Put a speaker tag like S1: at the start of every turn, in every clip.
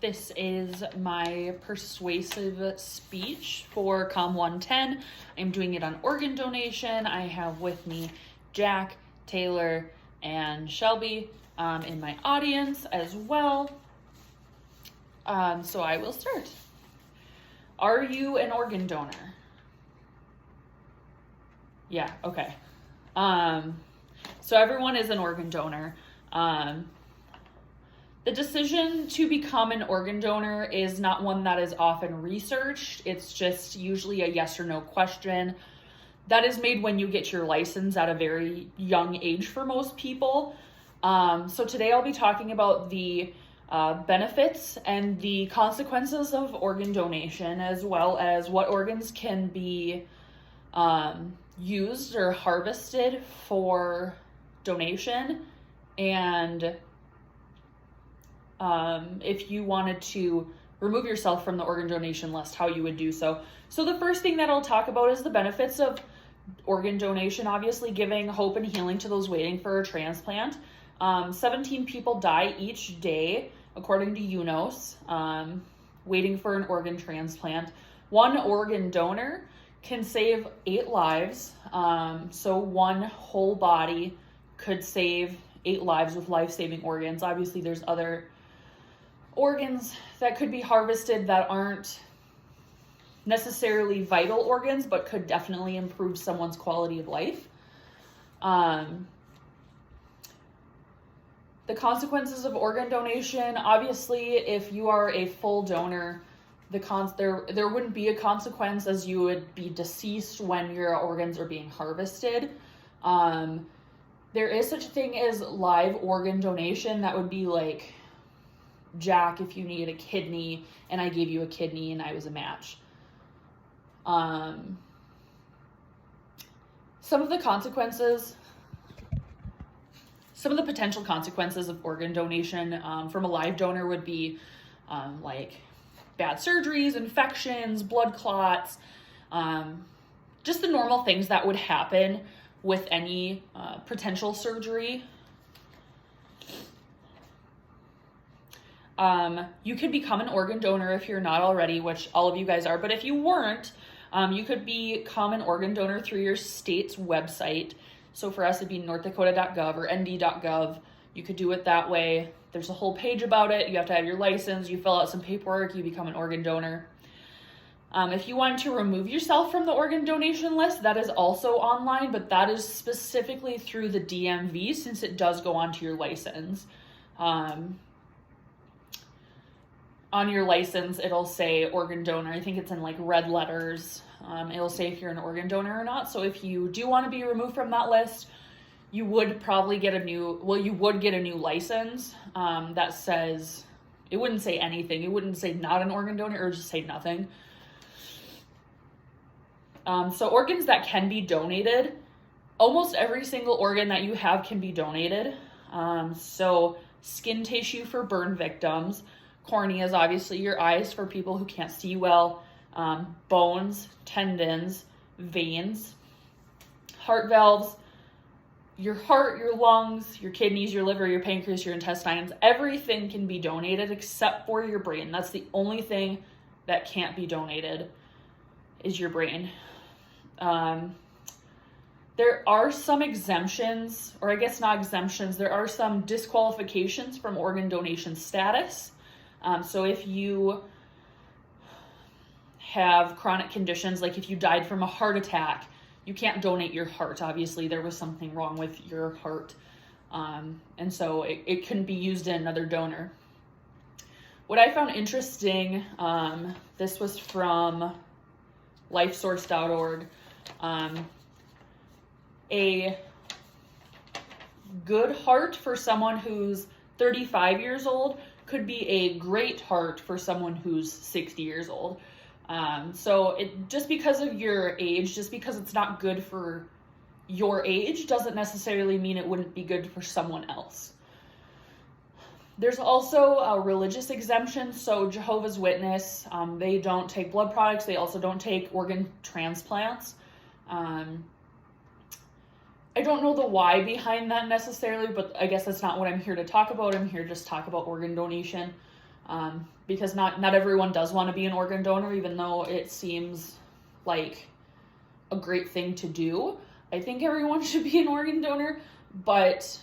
S1: This is my persuasive speech for Comm 110. I'm doing it on organ donation. I have with me Jack, Taylor, and Shelby in my audience as well. So I will start. Are you an organ donor? Yeah, okay. So everyone is an organ donor. The decision to become an organ donor is not one that is often researched. It's just usually a yes or no question that is made when you get your license at a very young age for most people. So today I'll be talking about the benefits and the consequences of organ donation, as well as what organs can be used or harvested for donation, and if you wanted to remove yourself from the organ donation list, how you would do so. So the first thing that I'll talk about is the benefits of organ donation, obviously giving hope and healing to those waiting for a transplant. 17 people die each day, according to UNOS, waiting for an organ transplant. One organ donor can save 8 lives. So one whole body could save 8 lives with life-saving organs. Obviously, there's other organs that could be harvested that aren't necessarily vital organs, but could definitely improve someone's quality of life. The consequences of organ donation, obviously, if you are a full donor, there wouldn't be a consequence, as you would be deceased when your organs are being harvested. There is such a thing as live organ donation. That would be like, Jack, if you need a kidney and I gave you a kidney and I was a match. Some of the potential consequences of organ donation from a live donor would be like bad surgeries, infections, blood clots, just the normal things that would happen with any potential surgery. You could become an organ donor if you're not already, which all of you guys are, but if you weren't, you could become an organ donor through your state's website. So for us, it'd be northdakota.gov or nd.gov. You could do it that way. There's a whole page about it. You have to have your license, you fill out some paperwork, you become an organ donor. If you want to remove yourself from the organ donation list, that is also online, but that is specifically through the DMV, since it does go onto your license. On your license, it'll say organ donor. I think it's in like red letters. It'll say if you're an organ donor or not. So if you do want to be removed from that list, you would probably get a new license that says, it wouldn't say anything. It wouldn't say not an organ donor, or just say nothing. So organs that can be donated, almost every single organ that you have can be donated. So skin tissue for burn victims, corneas, obviously your eyes for people who can't see well, bones, tendons, veins, heart valves, your heart, your lungs, your kidneys, your liver, your pancreas, your intestines, everything can be donated except for your brain. That's the only thing that can't be donated, is your brain. There are some exemptions, or I guess not exemptions, there are some disqualifications from organ donation status. So if you have chronic conditions, like if you died from a heart attack, you can't donate your heart. Obviously, there was something wrong with your heart. And so it couldn't be used in another donor. What I found interesting, this was from lifesource.org, a good heart for someone who's 35 years old could be a great heart for someone who's 60 years old. So just because of your age, just because it's not good for your age, doesn't necessarily mean it wouldn't be good for someone else. There's also a religious exemption. So Jehovah's Witness, they don't take blood products. They also don't take organ transplants. I don't know the why behind that necessarily, but I guess that's not what I'm here to talk about. I'm here to just talk about organ donation. because not everyone does want to be an organ donor, even though it seems like a great thing to do. I think everyone should be an organ donor, but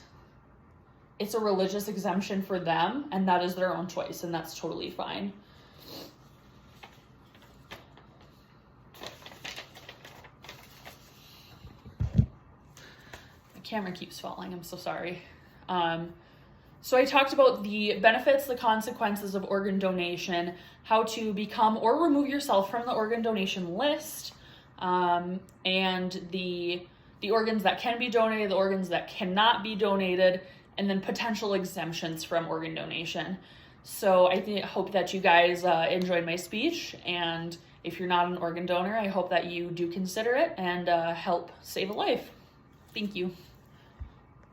S1: it's a religious exemption for them, and that is their own choice, and that's totally fine. The camera keeps falling, I'm so sorry. So I talked about the benefits, the consequences of organ donation, how to become or remove yourself from the organ donation list, and the organs that can be donated, the organs that cannot be donated, and then potential exemptions from organ donation. So I hope that you guys enjoyed my speech, and if you're not an organ donor, I hope that you do consider it and help save a life. Thank you.